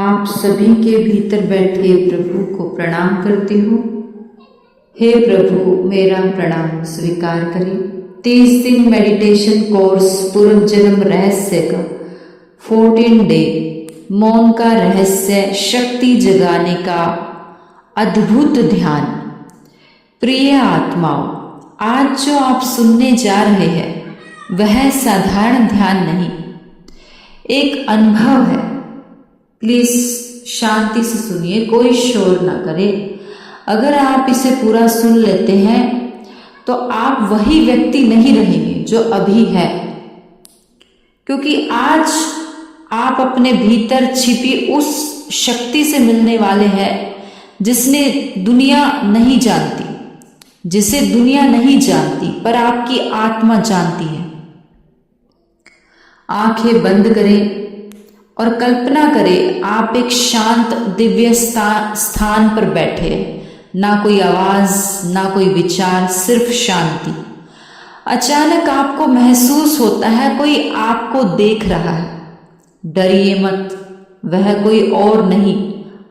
आप सभी के भीतर बैठे प्रभु को प्रणाम करती हूँ। हे प्रभु, मेरा प्रणाम स्वीकार करें। 30 दिन मेडिटेशन कोर्स पूर्व जन्म रहस्य का 14 डे मौन का रहस्य, शक्ति जगाने का अद्भुत ध्यान। प्रिय आत्माओं, आज जो आप सुनने जा रहे हैं वह साधारण ध्यान नहीं, एक अनुभव है। प्लीज शांति से सुनिए, कोई शोर ना करें। अगर आप इसे पूरा सुन लेते हैं तो आप वही व्यक्ति नहीं रहेंगे जो अभी है, क्योंकि आज आप अपने भीतर छिपी उस शक्ति से मिलने वाले हैं जिसे दुनिया नहीं जानती, पर आपकी आत्मा जानती है। आंखें बंद करें और कल्पना करें आप एक शांत दिव्य स्थान पर बैठे हैं। ना कोई आवाज, ना कोई विचार, सिर्फ शांति। अचानक आपको महसूस होता है कोई आपको देख रहा है। डरिए मत, वह कोई और नहीं,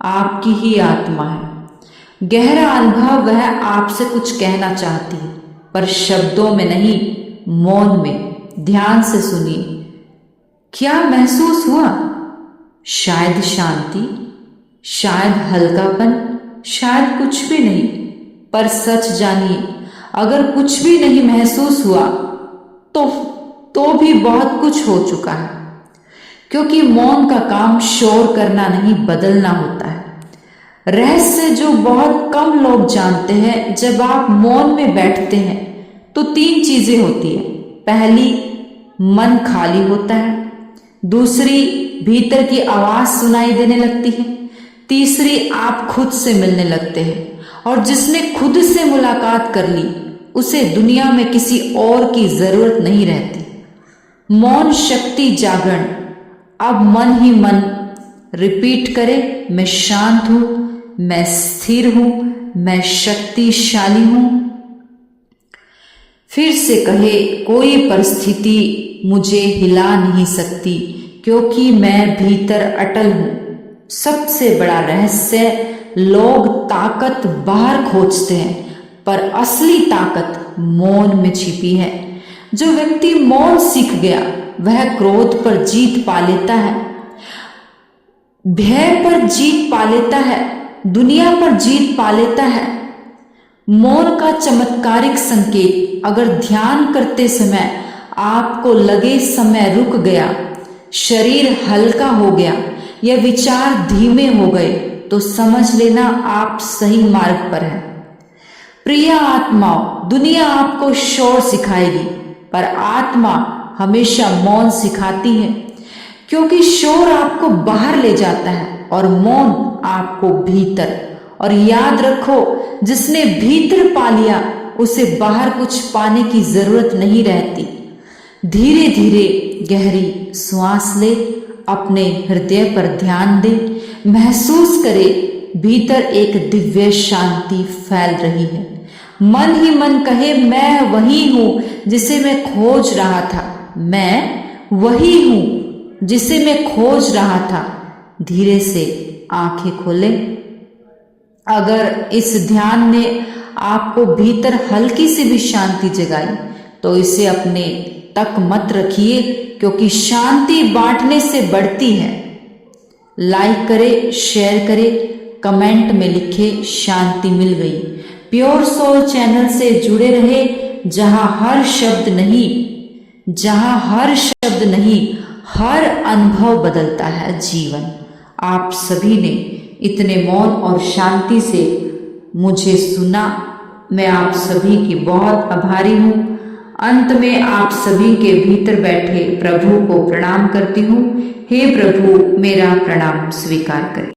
आपकी ही आत्मा है। गहरा अनुभव, वह आपसे कुछ कहना चाहती है, पर शब्दों में नहीं, मौन में। ध्यान से सुनिए। क्या महसूस हुआ? शायद शांति, शायद हल्कापन, शायद कुछ भी नहीं। पर सच जानिए, अगर कुछ भी नहीं महसूस हुआ तो भी बहुत कुछ हो चुका है, क्योंकि मौन का काम शोर करना नहीं, बदलना होता है। रहस्य जो बहुत कम लोग जानते हैं, जब आप मौन में बैठते हैं तो 3 चीजें होती है। पहली, मन खाली होता है। दूसरी, भीतर की आवाज सुनाई देने लगती है। तीसरी, आप खुद से मिलने लगते हैं, और जिसने खुद से मुलाकात कर ली उसे दुनिया में किसी और की जरूरत नहीं रहती। मौन शक्ति जागरण। अब मन ही मन रिपीट करे, मैं शांत हूं, मैं स्थिर हूं, मैं शक्तिशाली हूं। फिर से कहे, कोई परिस्थिति मुझे हिला नहीं सकती, क्योंकि मैं भीतर अटल हूं। सबसे बड़ा रहस्य, लोग ताकत बाहर खोजते हैं, पर असली ताकत मौन में छिपी है। जो व्यक्ति मौन सीख गया वह क्रोध पर जीत पा लेता है, भय पर जीत पा लेता है, दुनिया पर जीत पा लेता है। मौन का चमत्कारिक संकेत, अगर ध्यान करते समय आपको लगे समय रुक गया, शरीर हल्का हो गया या विचार धीमे हो गए, तो समझ लेना आप सही मार्ग पर हैं। प्रिय आत्माओं, दुनिया आपको शोर सिखाएगी, पर आत्मा हमेशा मौन सिखाती है, क्योंकि शोर आपको बाहर ले जाता है और मौन आपको भीतर। और याद रखो, जिसने भीतर पा लिया उसे बाहर कुछ पाने की जरूरत नहीं रहती। धीरे धीरे गहरी सांस ले, अपने हृदय पर ध्यान दे, महसूस करे भीतर एक दिव्य शांति फैल रही है। मन ही मन कहे, मैं वही हूं जिसे मैं खोज रहा था, मैं वही हूं जिसे मैं खोज रहा था। धीरे से आंखें खोले। अगर इस ध्यान ने आपको भीतर हल्की सी भी शांति जगाई तो इसे अपने तक मत रखिए, क्योंकि शांति बांटने से बढ़ती है। लाइक करे, शेयर करे, कमेंट में लिखे, शांति मिल गई। प्योर सोल चैनल से जुड़े रहे, जहां हर शब्द नहीं, हर अनुभव बदलता है जीवन। आप सभी ने इतने मौन और शांति से मुझे सुना, मैं आप सभी की बहुत आभारी हूं। अंत में आप सभी के भीतर बैठे प्रभु को प्रणाम करती हूँ। हे प्रभु, मेरा प्रणाम स्वीकार करें।